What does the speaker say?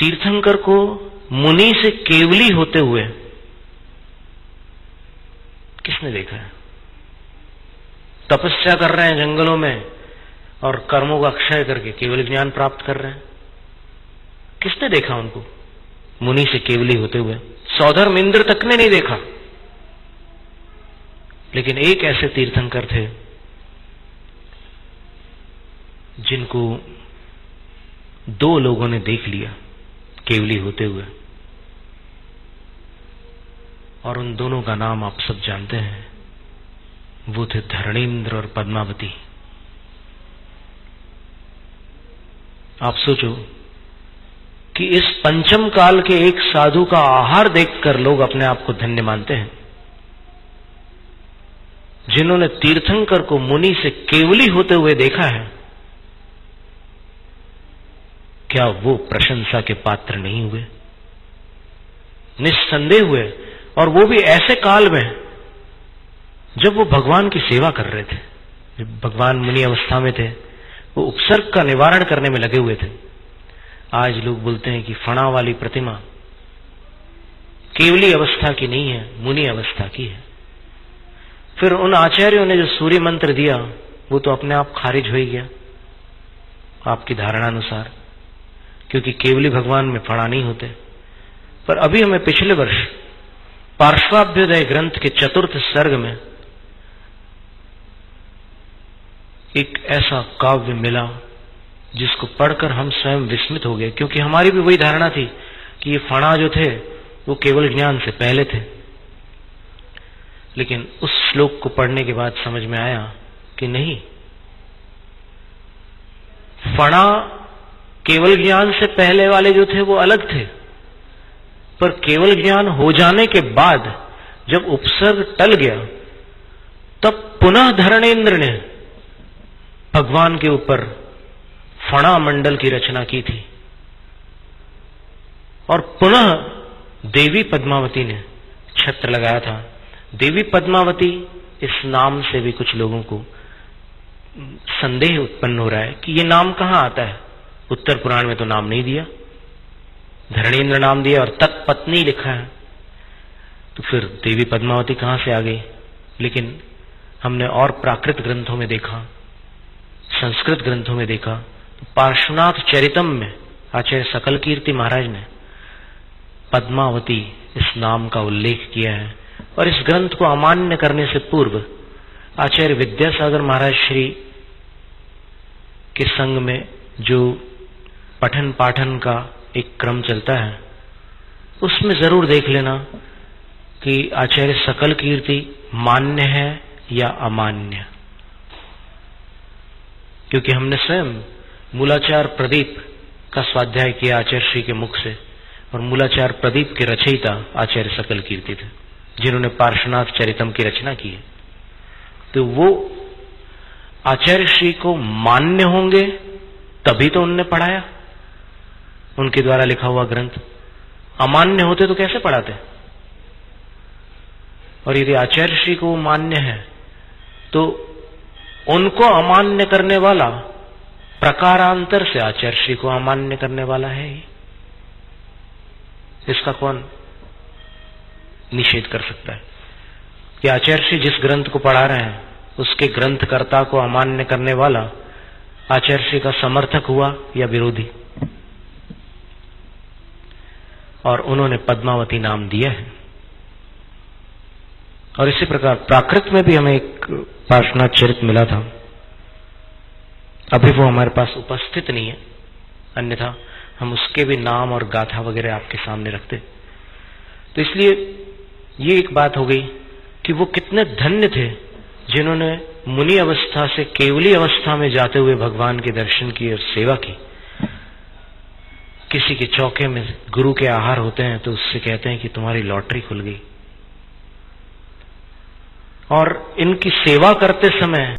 तीर्थंकर को मुनि से केवली होते हुए किसने देखा है? तपस्या कर रहे हैं जंगलों में और कर्मों का क्षय करके केवल ज्ञान प्राप्त कर रहे हैं। किसने देखा उनको मुनि से केवली होते हुए? सौधर्म इंद्र तक ने नहीं देखा। लेकिन एक ऐसे तीर्थंकर थे जिनको दो लोगों ने देख लिया केवली होते हुए, और उन दोनों का नाम आप सब जानते हैं। वो थे धरणीन्द्र और पद्मावती। आप सोचो कि इस पंचम काल के एक साधु का आहार देखकर लोग अपने आप को धन्य मानते हैं। जिन्होंने तीर्थंकर को मुनि से केवली होते हुए देखा है, क्या वो प्रशंसा के पात्र नहीं हुए? निस्संदेह हुए, और वो भी ऐसे काल में जब वो भगवान की सेवा कर रहे थे। जब भगवान मुनि अवस्था में थे, वो उपसर्ग का निवारण करने में लगे हुए थे। आज लोग बोलते हैं कि फणा वाली प्रतिमा केवली अवस्था की नहीं है, मुनि अवस्था की है। फिर उन आचार्यों ने जो सूर्य मंत्र दिया, वो तो अपने आप खारिज हो ही गया आपकी धारणा अनुसार, क्योंकि केवली भगवान में फणा नहीं होते। पर अभी हमें पिछले वर्ष पार्श्वाभ्युदय ग्रंथ के 4th सर्ग में एक ऐसा काव्य मिला जिसको पढ़कर हम स्वयं विस्मित हो गए, क्योंकि हमारी भी वही धारणा थी कि ये फणा जो थे वो केवल ज्ञान से पहले थे। लेकिन उस श्लोक को पढ़ने के बाद समझ में आया कि नहीं, फणा केवल ज्ञान से पहले वाले जो थे वो अलग थे, पर केवल ज्ञान हो जाने के बाद जब उपसर्ग टल गया, तब पुनः धरणेन्द्र ने भगवान के ऊपर फणा मंडल की रचना की थी, और पुनः देवी पद्मावती ने छत्र लगाया था। देवी पद्मावती इस नाम से भी कुछ लोगों को संदेह उत्पन्न हो रहा है कि ये नाम कहां आता है। उत्तर पुराण में तो नाम नहीं दिया, धरणेन्द्र नाम दिया और तत्पत्नी लिखा है, तो फिर देवी पद्मावती कहां से आ गई? लेकिन हमने और प्राकृत ग्रंथों में देखा, संस्कृत ग्रंथों में देखा, तो पार्श्वनाथ चरितम में आचार्य सकल कीर्ति महाराज ने पद्मावती इस नाम का उल्लेख किया है। और इस ग्रंथ को अमान्य करने से पूर्व आचार्य विद्यासागर महाराज श्री के संग में जो पठन पाठन का एक क्रम चलता है, उसमें जरूर देख लेना कि आचार्य सकल कीर्ति मान्य है या अमान्य। क्योंकि हमने स्वयं मूलाचार प्रदीप का स्वाध्याय किया आचार्य श्री के मुख से, और मूलाचार प्रदीप के रचयिता आचार्य सकल कीर्ति थे, जिन्होंने पार्श्वनाथ चरितम की रचना की है। तो वो आचार्य श्री को मान्य होंगे तभी तो उनने पढ़ाया, उनके द्वारा लिखा हुआ ग्रंथ। अमान्य होते तो कैसे पढ़ाते? और यदि आचार्य श्री को मान्य है तो उनको अमान्य करने वाला प्रकारांतर से आचार्य श्री को अमान्य करने वाला है ही। इसका कौन निषेध कर सकता है कि आचार्य श्री जिस ग्रंथ को पढ़ा रहे हैं उसके ग्रंथकर्ता को अमान्य करने वाला आचार्य श्री का समर्थक हुआ या विरोधी? और उन्होंने पद्मावती नाम दिया है। और इसी प्रकार प्राकृत में भी हमें एक पार्श्वनाथ चरित मिला था, अभी वो हमारे पास उपस्थित नहीं है, अन्यथा हम उसके भी नाम और गाथा वगैरह आपके सामने रखते। तो इसलिए ये एक बात हो गई कि वो कितने धन्य थे जिन्होंने मुनि अवस्था से केवली अवस्था में जाते हुए भगवान के दर्शन की और सेवा की। किसी के चौके में गुरु के आहार होते हैं तो उससे कहते हैं कि तुम्हारी लॉटरी खुल गई। और इनकी सेवा करते समय